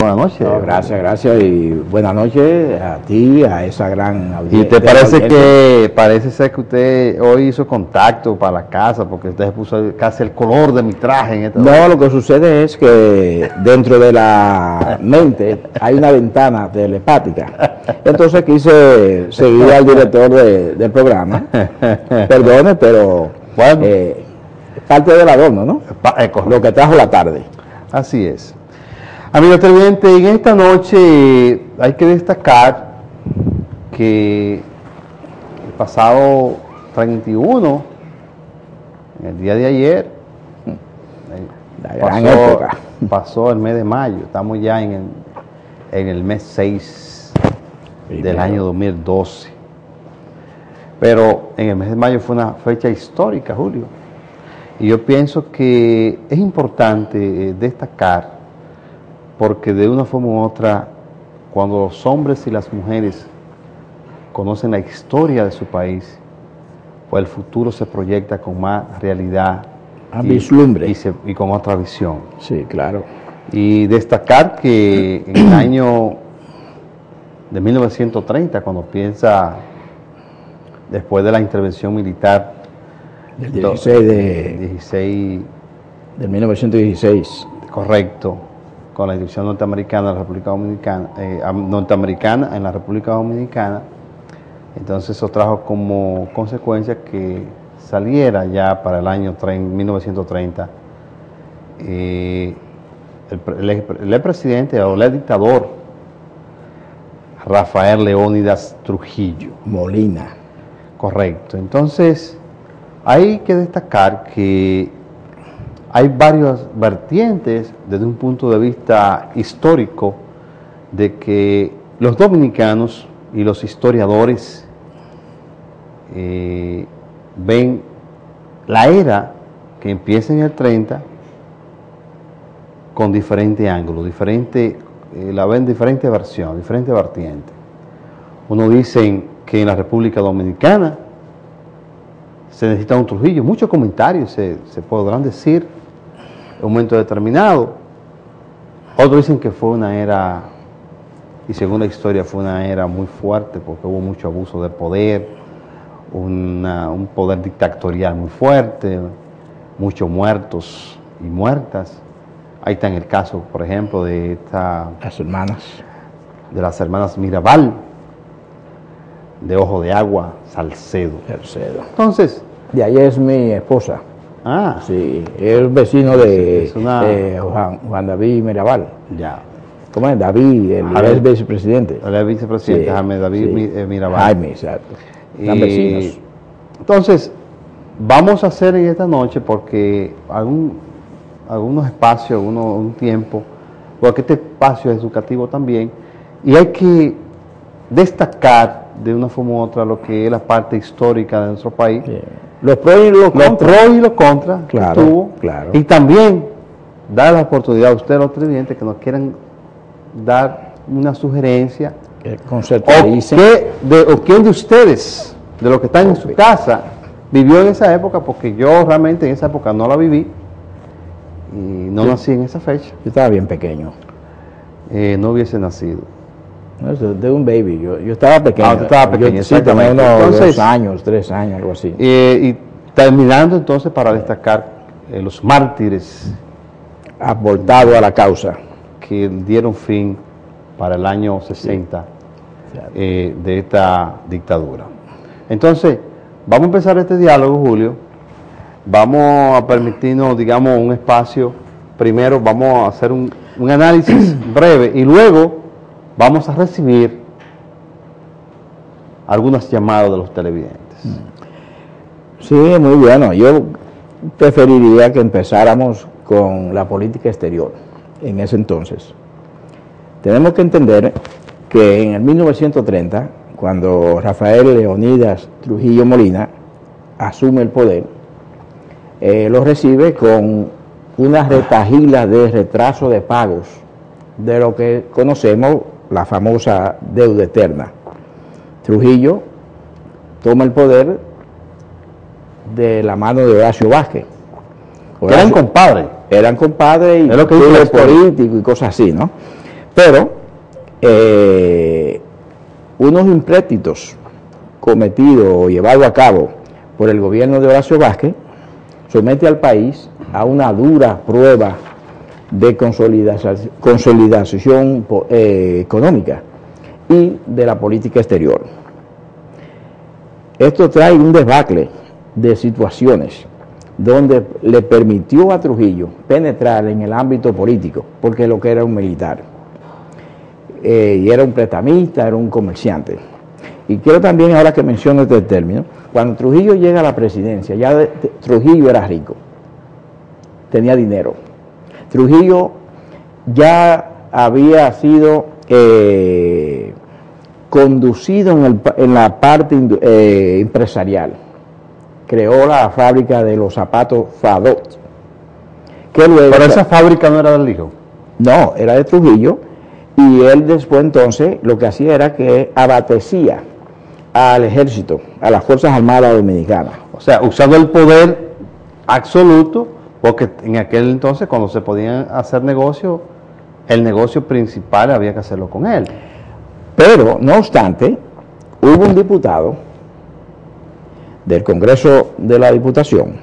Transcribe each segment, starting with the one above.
Buenas noches. No, gracias y buenas noches a ti, a esa gran audiencia. ¿Y te parece ser que usted hoy hizo contacto para la casa porque usted se puso casi el color de mi traje en esta No, lo que sucede es que dentro de la mente hay una ventana telepática. Entonces quise seguir al director del programa. Perdone, pero bueno, parte del adorno, ¿no? Lo que trajo la tarde. Así es. Amigos televidentes, en esta noche hay que destacar que el pasado 31, en el día de ayer, pasó el mes de mayo, estamos ya en el mes 6 del año 2012. Pero en el mes de mayo fue una fecha histórica, Julio. Y yo pienso que es importante destacar, porque de una forma u otra, cuando los hombres y las mujeres conocen la historia de su país, pues el futuro se proyecta con más realidad vislumbre y con otra visión. Sí, claro. Y destacar que en el año de 1930, cuando piensa después de la intervención militar del 16 de 1916, correcto, con la dirección norteamericana en la República Dominicana, en la República Dominicana. Entonces eso trajo como consecuencia que saliera ya para el año 1930 el presidente o el dictador Rafael Leónidas Trujillo Molina. Correcto. Entonces hay que destacar que hay varias vertientes desde un punto de vista histórico de que los dominicanos y los historiadores ven la era que empieza en el 30 con diferente ángulo, la ven diferentes versiones, diferentes vertientes. Uno dice que en la República Dominicana se necesita un Trujillo, muchos comentarios se podrán decir en un momento determinado. Otros dicen que fue una era, y según la historia fue una era muy fuerte porque hubo mucho abuso de poder, un poder dictatorial muy fuerte, muchos muertos y muertas. Ahí está en el caso, por ejemplo, de las hermanas Mirabal, de Ojo de Agua, Salcedo. Entonces, de ahí es mi esposa. Ah, sí, es vecino de Juan David Mirabal. Ya. ¿Cómo es? David, el vicepresidente. El vicepresidente, sí, Jaime David Mirabal. Jaime, exacto. Están vecinos. Entonces, vamos a hacer en esta noche, porque algunos espacios, un tiempo, porque este espacio es educativo también, y hay que destacar de una forma u otra lo que es la parte histórica de nuestro país. Sí. Los pros y los contras, claro. Y también dar la oportunidad a ustedes, los televidentes, que nos quieran dar una sugerencia, o quién de ustedes, de los que están en su casa, vivió en esa época, porque yo realmente en esa época no la viví, y no nací en esa fecha. Yo estaba bien pequeño. No hubiese nacido. De un baby, yo estaba pequeño. Tú estabas pequeño, sí, tenía unos 2 años, 3 años, algo así. Y terminando entonces para destacar los mártires aportados a la causa que dieron fin para el año 60 de esta dictadura. Entonces, vamos a empezar este diálogo, Julio. Vamos a permitirnos, digamos, un espacio. Primero vamos a hacer un análisis breve y luego vamos a recibir algunas llamadas de los televidentes. Sí, muy bueno. Yo preferiría que empezáramos con la política exterior en ese entonces. Tenemos que entender que en el 1930, cuando Rafael Leónidas Trujillo Molina asume el poder, lo recibe con una retahíla de retraso de pagos de lo que conocemos la famosa deuda eterna. Trujillo toma el poder de la mano de Horacio Vázquez. Eran compadres. Eran compadres y es lo que dice político y cosas así, ¿no? Pero unos empréstitos cometidos o llevados a cabo por el gobierno de Horacio Vázquez somete al país a una dura prueba de consolidación económica y de la política exterior. Esto trae un debacle de situaciones donde le permitió a Trujillo penetrar en el ámbito político, porque lo que era un militar, y era un prestamista, era un comerciante. Y quiero también, ahora que menciono este término, cuando Trujillo llega a la presidencia, ya Trujillo era rico, tenía dinero. Trujillo ya había sido conducido en la parte empresarial. Creó la fábrica de los zapatos Fadot. Pero esa fábrica no era del hijo. No, era de Trujillo. Y él después entonces lo que hacía era que abastecía al ejército, a las Fuerzas Armadas Dominicanas. O sea, usando el poder absoluto, porque en aquel entonces cuando se podían hacer negocios, el negocio principal había que hacerlo con él. Pero, no obstante, hubo un diputado del Congreso de la Diputación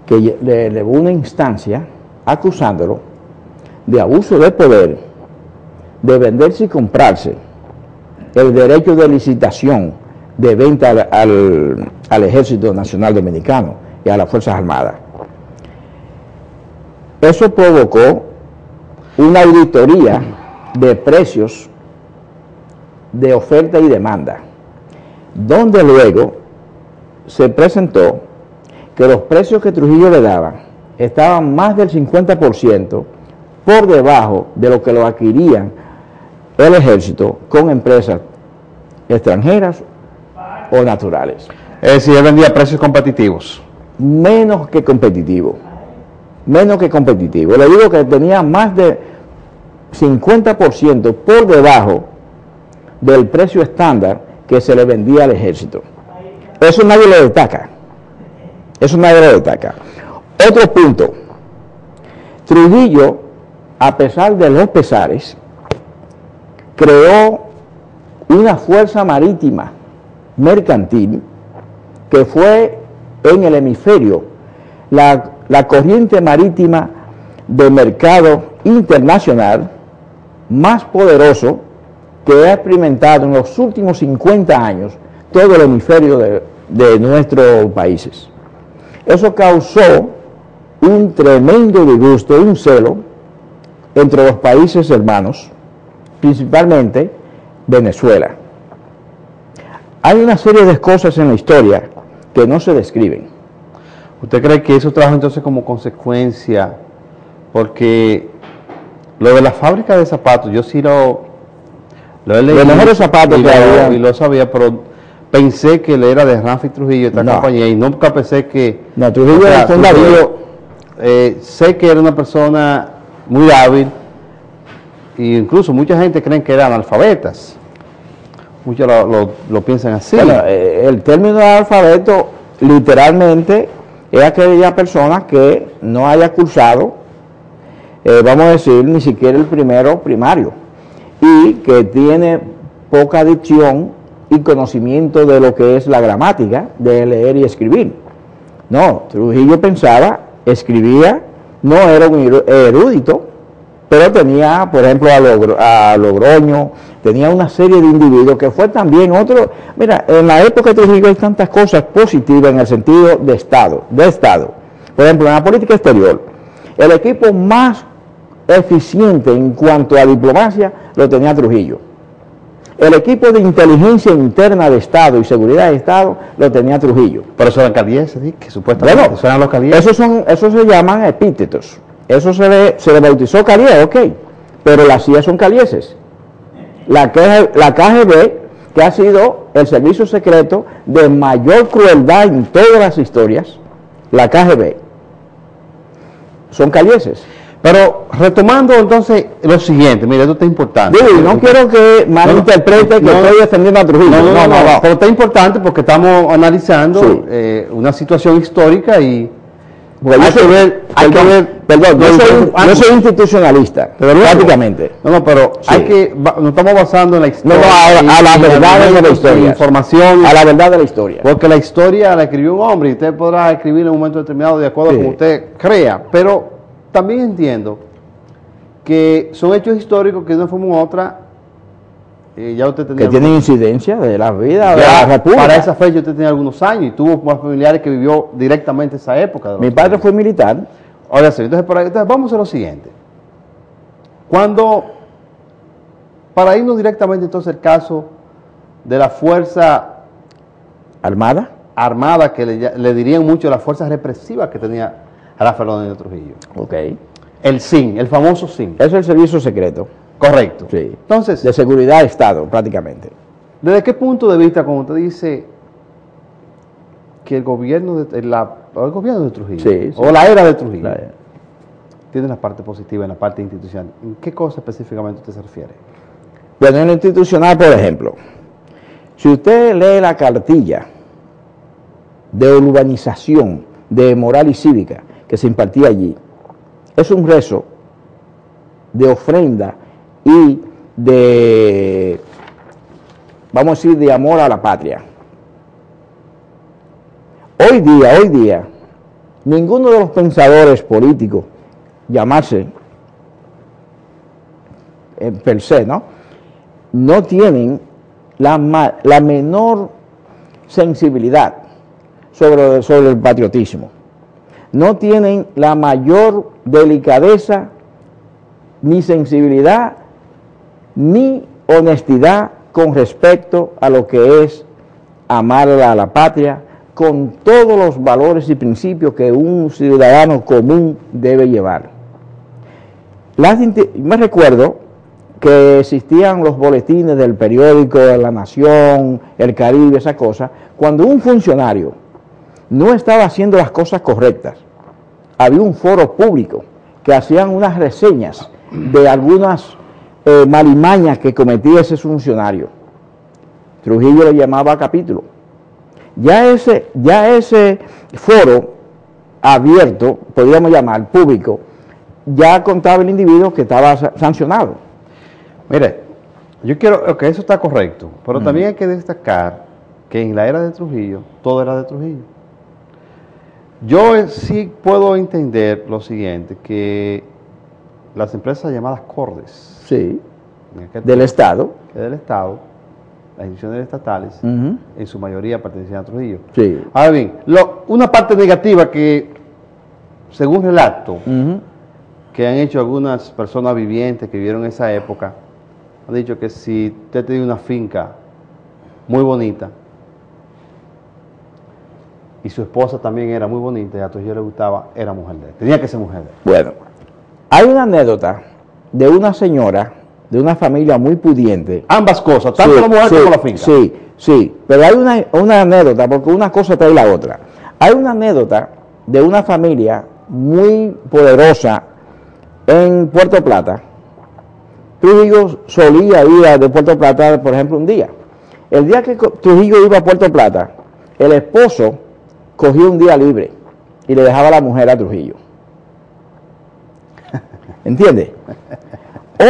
que le elevó una instancia acusándolo de abuso de poder, de venderse y comprarse el derecho de licitación de venta al Ejército Nacional Dominicano y a las Fuerzas Armadas. Eso provocó una auditoría de precios de oferta y demanda, donde luego se presentó que los precios que Trujillo le daba estaban más del 50% por debajo de lo que lo adquirían el ejército con empresas extranjeras o naturales. Es decir, él vendía a precios competitivos. Menos que competitivo. Menos que competitivo. Le digo que tenía más de 50% por debajo del precio estándar que se le vendía al ejército. Eso nadie lo destaca. Eso nadie lo destaca. Otro punto. Trujillo, a pesar de los pesares, creó una fuerza marítima mercantil que fue en el hemisferio la corriente marítima de mercado internacional más poderoso que ha experimentado en los últimos 50 años todo el hemisferio de nuestros países. Eso causó un tremendo disgusto, un celo entre los países hermanos, principalmente Venezuela. Hay una serie de cosas en la historia que no se describen. ¿Usted cree que eso trajo entonces como consecuencia? Porque lo de la fábrica de zapatos, yo sí lo he leído. Los mejores zapatos que había. Y lo sabía, pero pensé que él era de Ramfi Trujillo, esta compañía, y nunca pensé que... No, Trujillo era fundador. Sé que era una persona muy hábil, e incluso mucha gente cree que eran analfabetas. Muchos lo piensan así. Bueno, el término de analfabeto literalmente es aquella persona que no haya cursado, vamos a decir, ni siquiera el primero primario, y que tiene poca dicción y conocimiento de lo que es la gramática, de leer y escribir. No, Trujillo pensaba, escribía, no era un erudito, pero tenía, por ejemplo, a Logroño, tenía una serie de individuos que fue también otro. Mira, en la época de Trujillo hay tantas cosas positivas en el sentido de Estado. Por ejemplo, en la política exterior, el equipo más eficiente en cuanto a diplomacia lo tenía Trujillo. El equipo de inteligencia interna de Estado y seguridad de Estado lo tenía Trujillo. Pero eso eran calieses, ¿sí? Que supuestamente bueno, eran los calieses. Esos se llaman epítetos. Eso se le bautizó caliés, ok, pero las CIA son calieses. La KGB, que ha sido el servicio secreto de mayor crueldad en todas las historias, la KGB, son calieses. Pero retomando entonces lo siguiente, mira, esto está importante. Digo, no quiero que malinterprete que estoy defendiendo a Trujillo. No, pero está importante porque estamos analizando una situación histórica y Porque yo soy institucionalista, prácticamente. No, pero sí. Nos estamos basando en la historia. No, a la verdad de la historia. Información. A la verdad de la historia. Porque la historia la escribió un hombre y usted podrá escribir en un momento determinado de acuerdo a como usted crea. Pero también entiendo que son hechos históricos que de una forma u otra ya usted tenía... Que tienen incidencia de la vida de la República. Para esa fecha usted tenía algunos años y tuvo más familiares que vivió directamente esa época. Mi padre fue militar. Ahora sí, entonces vamos a lo siguiente. Para irnos directamente entonces al caso de la fuerza armada que le dirían mucho las fuerzas represivas que tenía Rafael Fernández de Trujillo. Ok. El SIN, el famoso SIN. Eso es el servicio secreto. Correcto. Sí. Entonces, de seguridad de Estado, prácticamente. ¿Desde qué punto de vista, cuando usted dice que el gobierno de Trujillo, sí, o la era de Trujillo, tiene la parte positiva en la parte institucional, ¿en qué cosa específicamente usted se refiere? Bueno, en lo institucional, por ejemplo, si usted lee la cartilla de urbanización, de moral y cívica que se impartía allí, es un rezo de ofrenda y de, vamos a decir, de amor a la patria. Hoy día, ninguno de los pensadores políticos, llamarse per se, no tienen la menor sensibilidad sobre el patriotismo. No tienen la mayor delicadeza, ni sensibilidad, ni honestidad con respecto a lo que es amar a la patria, con todos los valores y principios que un ciudadano común debe llevar. Me recuerdo que existían los boletines del periódico de La Nación, El Caribe, esa cosa, cuando un funcionario no estaba haciendo las cosas correctas, había un foro público que hacían unas reseñas de algunas malimañas que cometía ese funcionario. Trujillo lo llamaba capítulo. Ya ese foro abierto, podríamos llamar público, ya contaba el individuo que estaba sancionado. Mire, yo quiero, eso está correcto, pero también hay que destacar que en la era de Trujillo, todo era de Trujillo. Yo sí puedo entender lo siguiente, que las empresas llamadas Cordes, sí, del Estado, las instituciones estatales, en su mayoría pertenecían a Trujillo. Sí. Ahora bien, una parte negativa que, según relato, que han hecho algunas personas vivientes que vivieron esa época, han dicho que si usted tenía una finca muy bonita, y su esposa también era muy bonita y a Trujillo le gustaba, era mujer de él, tenía que ser mujer de él. Bueno, hay una anécdota de una señora, de una familia muy pudiente. Ambas cosas, tanto la mujer como la finca. Sí, pero hay una anécdota, porque una cosa trae la otra. Hay una anécdota de una familia muy poderosa en Puerto Plata. Trujillo solía ir de Puerto Plata, por ejemplo, un día. El día que Trujillo iba a Puerto Plata, el esposo cogió un día libre y le dejaba a la mujer a Trujillo. ¿Entiende?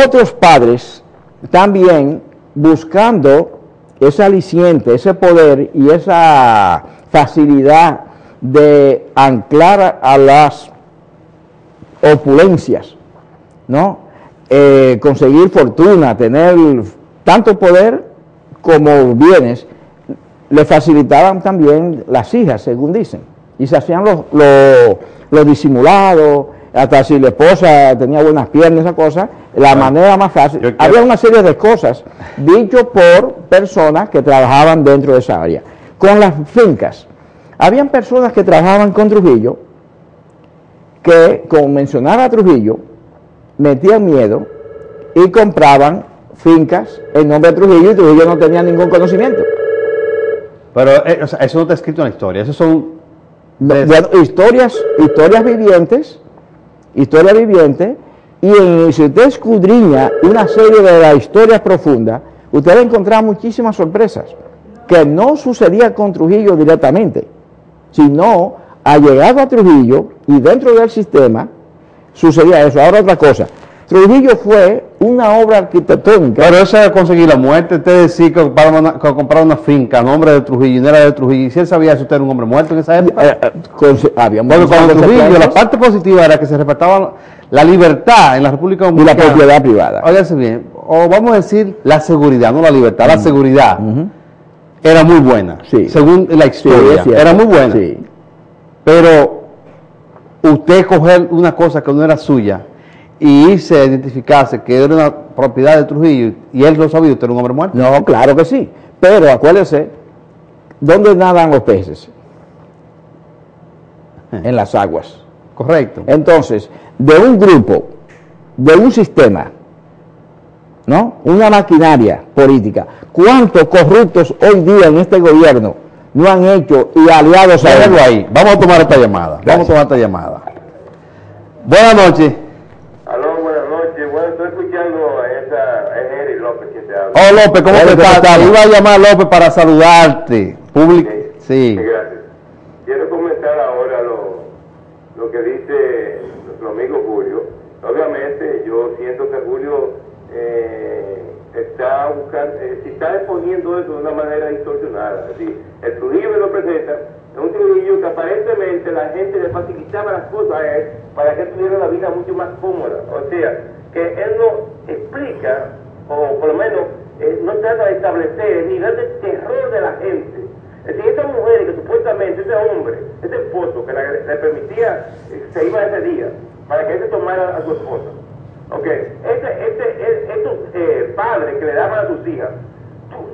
Otros padres también, buscando ese aliciente, ese poder y esa facilidad de anclar a las opulencias, conseguir fortuna, tener tanto poder como bienes, le facilitaban también las hijas, según dicen, y se hacían los disimulados, hasta si la esposa tenía buenas piernas, esa cosa, la manera más fácil. Había una serie de cosas dicho por personas que trabajaban dentro de esa área. Con las fincas, habían personas que trabajaban con Trujillo, que con mencionar a Trujillo, metían miedo y compraban fincas en nombre de Trujillo, y Trujillo no tenía ningún conocimiento. Pero eso no está escrito en la historia, eso son... Bueno, historias vivientes, y si usted escudriña una serie de las historias profundas, usted va a encontrar muchísimas sorpresas, que no sucedía con Trujillo directamente, sino allegado a Trujillo, y dentro del sistema sucedía eso. Ahora otra cosa, Trujillo fue una obra arquitectónica. Pero eso de conseguir la muerte, usted decía que comprar una finca a nombre de Trujillo y no era de Trujillo, y si él sabía eso, usted era un hombre muerto en esa época. Había Porque cuando Trujillo, la parte positiva era que se respetaba la libertad en la República y Dominicana. la propiedad privada. Óigase bien, o vamos a decir la seguridad, no la libertad, la seguridad era muy buena, Sí. según la historia, Sí, es era muy buena. Sí. Pero usted coger una cosa que no era suya y irse a identificarse que era una propiedad de Trujillo y él lo sabía, usted era un hombre muerto. No, claro que sí. Pero acuérdese, ¿dónde nadan los peces? En las aguas. Correcto. Entonces, de un grupo, de un sistema, ¿no? Una maquinaria política, ¿cuántos corruptos hoy día en este gobierno no han hecho y aliados a Déjalo él? ahí, vamos a tomar esta llamada. Gracias. Vamos a tomar esta llamada. Buenas noches. Aló, buenas noches. Bueno, estoy escuchando a es Eric López que te habla. Oh, López, ¿cómo Hola, te ¿cómo estás? estamos? Iba a llamar López para saludarte. Público. Sí. Gracias. Quiero comentar ahora lo que dice nuestro amigo Julio. Obviamente, yo siento que Julio está buscando, si está exponiendo eso de una manera distorsionada. Es decir, el Trujillo que lo presenta es un Trujillo que aparentemente la gente le facilitaba las cosas a él para que él tuviera una vida mucho más cómoda. O sea, que él no explica, o por lo menos no trata de establecer el nivel de terror de la gente. Es decir, estas mujeres que supuestamente ese hombre, ese esposo que le permitía, se iba ese día para que él se tomara a su esposa. Ok, estos padres que le daban a sus hijas,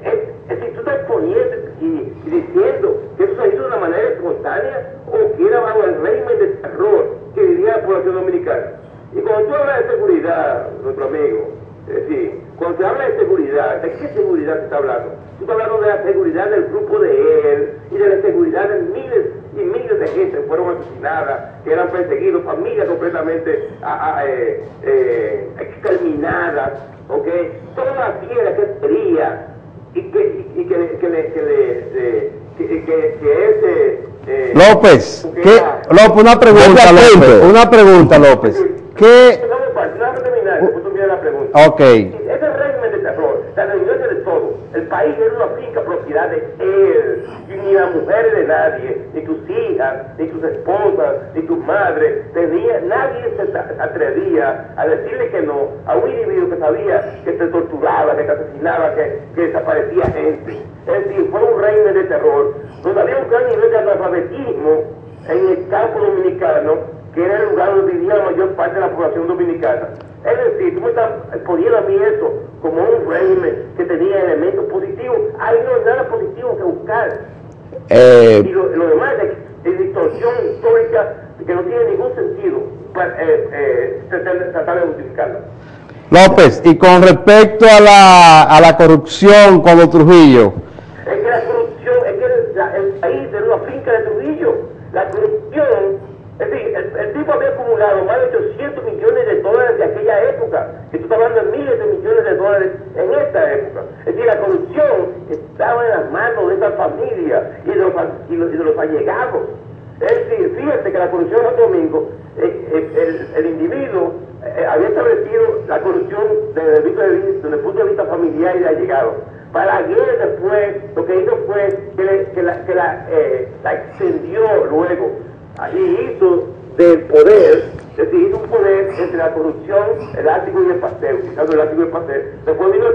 es decir, tú estás poniendo y diciendo que eso se hizo de una manera espontánea o que era bajo el régimen de terror que vivía la población dominicana. Y cuando tú hablas de seguridad, nuestro amigo, es decir, cuando se habla de seguridad, ¿de qué seguridad se está hablando? Tú estás hablando de la seguridad del grupo de él y de la seguridad de miles y miles de gente que fueron asesinadas, que eran perseguidos, familias completamente exterminadas, ¿ok? Toda la tierra que quería y López, López, una pregunta, López. Una pregunta, López. ¿Qué? Déjame terminar, después tú miras la pregunta. Ok. Ese régimen de terror, la reunión de todo, el país era una finca propiedad de él, y ni las mujeres de nadie, ni tus hijas, ni tus esposas, ni tus madres, nadie se atrevía a decirle que no a un individuo que sabía que te torturaba, que te asesinaba, que desaparecía gente. Es decir, fue un régimen de terror, donde había un gran nivel de analfabetismo en el campo dominicano, que era el lugar donde vivía la mayor parte de la población dominicana. Es decir, tú me estás poniendo a mí eso como un régimen que tenía elementos positivos. Ahí no hay nada positivo que buscar. Y lo demás es distorsión histórica que no tiene ningún sentido para tratar de justificarla. López, y con respecto a la corrupción cuando Trujillo. Es que la corrupción, es que el país era una finca de Trujillo. La corrupción, es decir, el tipo había acumulado más de 800 millones de dólares de aquella época, que tú estás hablando de miles de millones de dólares en esta época. Es decir, la corrupción estaba en las manos de esa familia y de los allegados. Es decir, fíjate que la corrupción en Santo Domingo, el individuo había establecido la corrupción desde el punto de vista familiar y de allegados. Para Balaguer después lo que hizo fue que la extendió luego y hizo del poder, es decir, hizo un poder entre la corrupción, el látigo y el pastel, quitando el látigo y el pastel. Después vino el